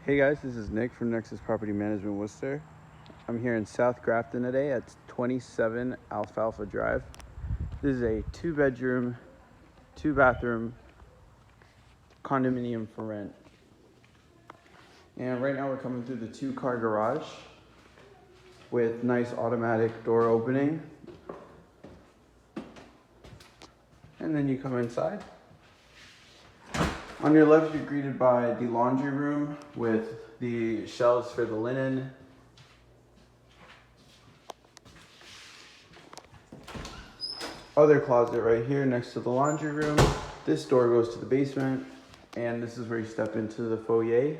Hey guys, this is Nick from Nexus Property Management Worcester. I'm here in South Grafton today at 27 Alfalfa Drive. This is a 2-bedroom, 2-bathroom condominium for rent. And right now we're coming through the 2-car garage with nice automatic door opening. And then you come inside. On your left, you're greeted by the laundry room with the shelves for the linen. Other closet right here next to the laundry room. This door goes to the basement, and this is where you step into the foyer.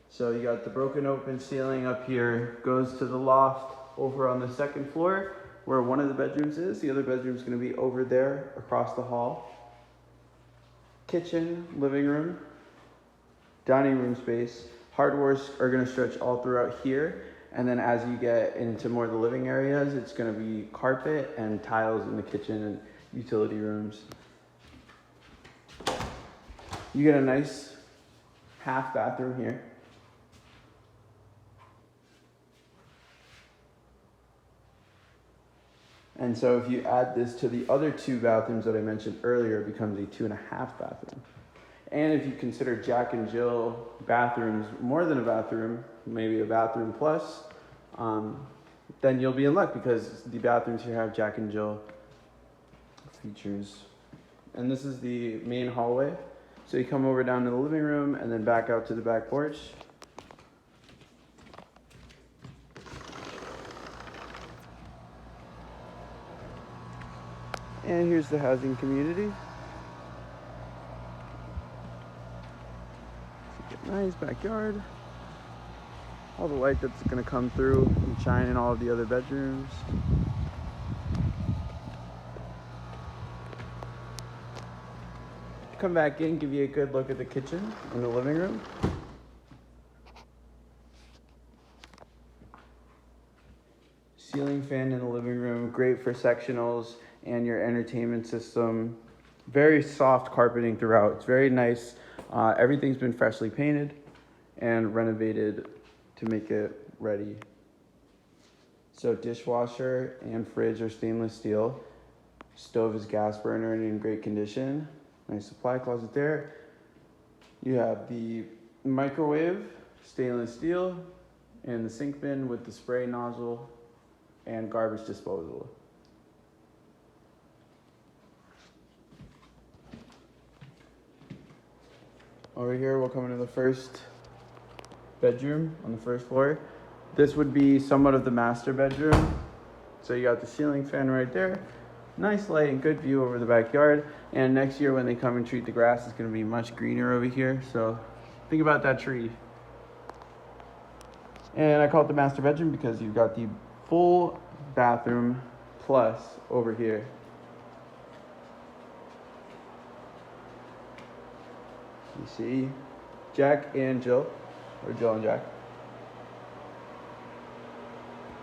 So you got the broken open ceiling up here, goes to the loft over on the second floor, where one of the bedrooms is. The other bedroom is going to be over there across the hall. Kitchen, living room, dining room space. Hardwares are going to stretch all throughout here. And then as you get into more of the living areas, it's going to be carpet and tiles in the kitchen and utility rooms. You get a nice half bathroom here. And so if you add this to the other 2 bathrooms that I mentioned earlier, it becomes a 2.5 bathroom. And if you consider Jack and Jill bathrooms more than a bathroom, maybe a bathroom plus, then you'll be in luck because the bathrooms here have Jack and Jill features. And this is the main hallway. So you come over down to the living room and then back out to the back porch. And here's the housing community. Nice backyard. All the light that's gonna come through and shine in all of the other bedrooms. Come back in, give you a good look at the kitchen and the living room. Ceiling fan in the living room, great for sectionals and your entertainment system. Very soft carpeting throughout. It's very nice. Everything's been freshly painted and renovated to make it ready. So dishwasher and fridge are stainless steel. Stove is gas burner and in great condition. Nice supply closet there. You have the microwave, stainless steel, and the sink bin with the spray nozzle and garbage disposal. Over here, we'll come into the first bedroom on the first floor. This would be somewhat of the master bedroom. So you got the ceiling fan right there. Nice light and good view over the backyard. And next year when they come and treat the grass, it's gonna be much greener over here. So think about that tree. And I call it the master bedroom because you've got the full bathroom plus over here. You see Jack and Jill, or Jill and Jack.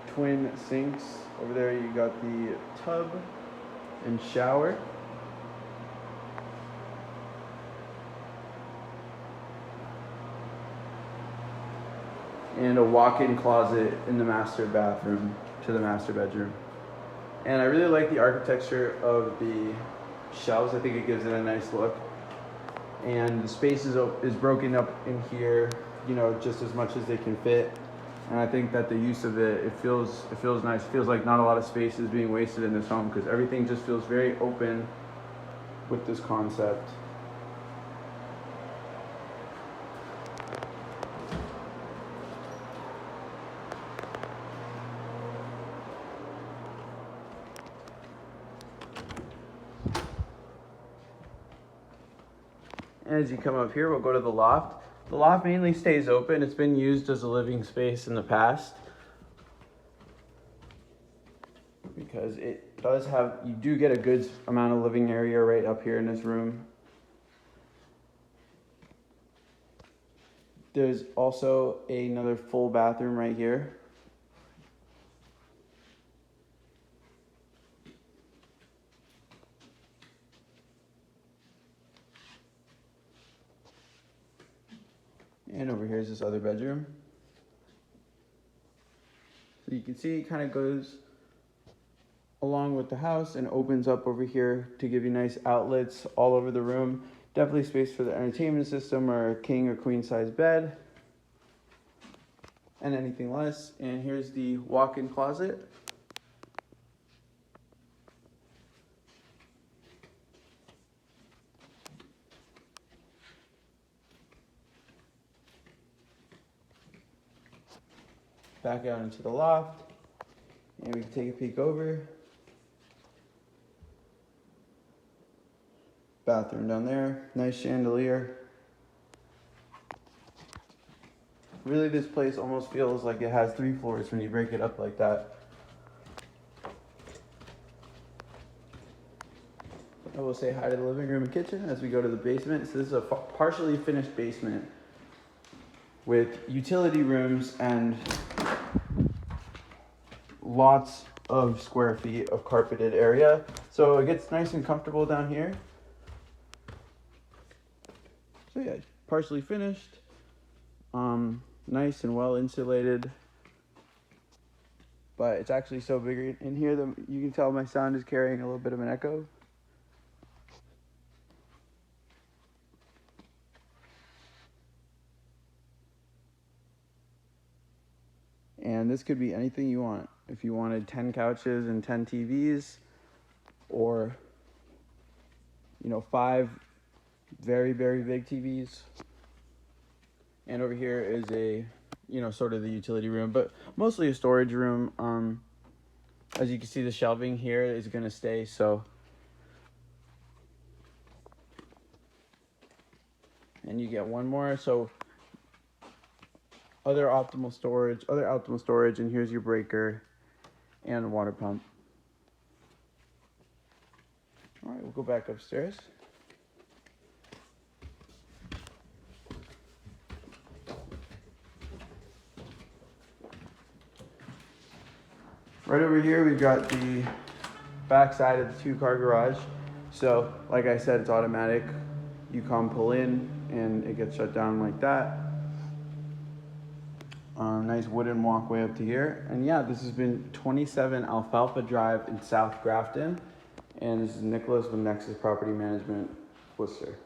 Twin sinks. Over there you got the tub and shower. And a walk-in closet in the master bathroom to the master bedroom. And I really like the architecture of the shelves. I think it gives it a nice look. And the space is broken up in here, you know, just as much as they can fit. And I think that the use of it feels nice. It feels like not a lot of space is being wasted in this home because everything just feels very open with this concept. And as you come up here, we'll go to the loft. The loft mainly stays open. It's been used as a living space in the past because it does have, you do get a good amount of living area right up here in this room. There's also another full bathroom right here. And over here is this other bedroom. So you can see it kind of goes along with the house and opens up over here to give you nice outlets all over the room. Definitely space for the entertainment system or a king or queen size bed and anything less. And here's the walk-in closet. Back out into the loft, and we can take a peek over. Bathroom down there, nice chandelier. Really, this place almost feels like it has 3 floors when you break it up like that. I will say hi to the living room and kitchen as we go to the basement. So this is a partially finished basement with utility rooms and lots of square feet of carpeted area. So it gets nice and comfortable down here. So yeah, partially finished, nice and well insulated, but it's actually so big in here that you can tell my sound is carrying a little bit of an echo. And this could be anything you want. If you wanted 10 couches and 10 TVs, or 5 very, very big TVs. And over here is a, sort of the utility room, but mostly a storage room. As you can see, the shelving here is going to stay, so. And you get one more, so other optimal storage, and here's your breaker and water pump. All right, we'll go back upstairs. Right over here, we've got the back side of the 2-car garage. So, like I said, it's automatic. You come pull in, and it gets shut down like that. Nice wooden walkway up to here. And yeah, this has been 27 Alfalfa Drive in South Grafton. And this is Nicholas with Nexus Property Management, Worcester.